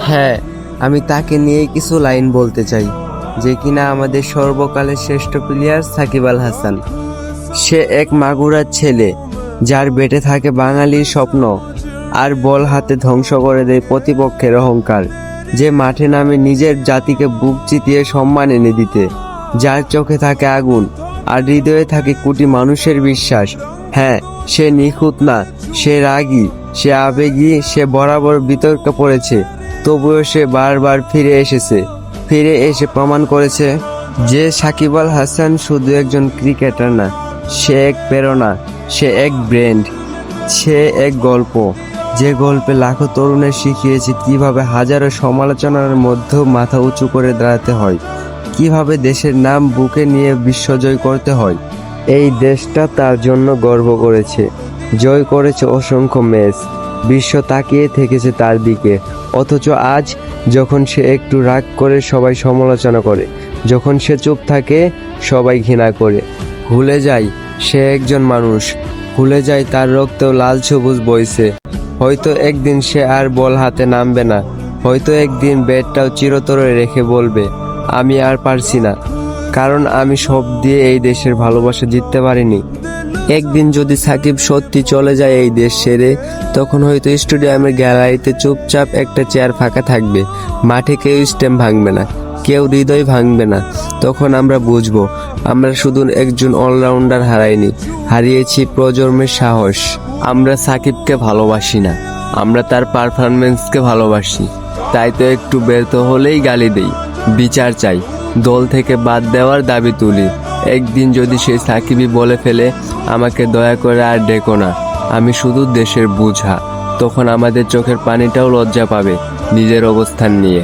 হ্যাঁ, আমি তাকে নিয়ে কিছু লাইন বলতে চাই, যে কিনা আমাদের সর্বকালের শ্রেষ্ঠ প্লেয়ার সাকিব আল হাসান। সে এক মাগুরার ছেলে, যার বেটে থাকে বাঙালির স্বপ্ন, আর বল হাতে ধ্বংস করে দেয় প্রতিপক্ষের অহংকার। যে মাঠে নামে নিজের জাতিকে বুক চিতিয়ে সম্মান এনে দিতে, যার চোখে থাকে আগুন আর হৃদয়ে থাকে কোটি মানুষের বিশ্বাস। হ্যাঁ, সে নিখুঁত না, সে রাগী, সে আবেগী, সে বরাবর বিতর্কে পড়েছে, তবুও সে বারবার ফিরে এসে প্রমাণ করেছে যে সাকিব আল হাসান শুধু একজন ক্রিকেটার না, সে এক প্রেরণা, সে এক ব্র্যান্ড, সে এক গল্প, যে গল্পে লাখো তরুণের শিখিয়েছে কিভাবে হাজারো সমালোচনার মধ্যেও মাথা উঁচু করে দাঁড়াতে হয়, কিভাবে দেশের নাম বুকে নিয়ে বিশ্বজয় করতে হয়। এই দেশটা তার জন্য গর্ব করেছে, জয় করেছে অসংখ্য ম্যাচ, বিশ্ব তাকিয়ে থেকেছে তার দিকে। অথচ আজ যখন সে একটু রাগ করে সবাই সমালোচনা করে, যখন সে চুপ থাকে সবাই ঘৃণা করে, ভুলে যায় সে একজন মানুষ, ভুলে যায় তার রক্তেও লাল সবুজ বইছে। হয়তো একদিন সে আর বল হাতে নামবে না, হয়তো একদিন ব্যাটটাও চিরতরে রেখে বলবে, আমি আর পারছি না, কারণ আমি সব দিয়ে এই দেশের ভালোবাসা জিততে পারিনি। একদিন যদি সাকিব সত্যি চলে যায় এই দেশ ছেড়ে, তখন হয়তো স্টেডিয়ামের গ্যালারিতে চুপচাপ একটা চেয়ার ফাঁকা থাকবে, মাঠে কেউ স্ট্যাম্প ভাঙবে না, কেউ হৃদয় ভাঙবে না। তখন আমরা বুঝবো আমরা শুধু একজন অলরাউন্ডার হারাইনি, হারিয়েছি প্রজন্মের সাহস। আমরা সাকিবকে ভালোবাসি না, আমরা তার পারফরমেন্সকে ভালোবাসি। তাই তো একটু ব্যর্থ হলেই গালি দেই, বিচার চাই, দল থেকে বাদ দেওয়ার দাবি তুলি। একদিন যদি সেই সাকিবই বলে ফেলে, আমাকে দয়া করে আর ডেকো না, আমি শুধু দেশের বোঝা, তখন আমাদের চোখের পানিটাও লজ্জা পাবে নিজের অবস্থান নিয়ে।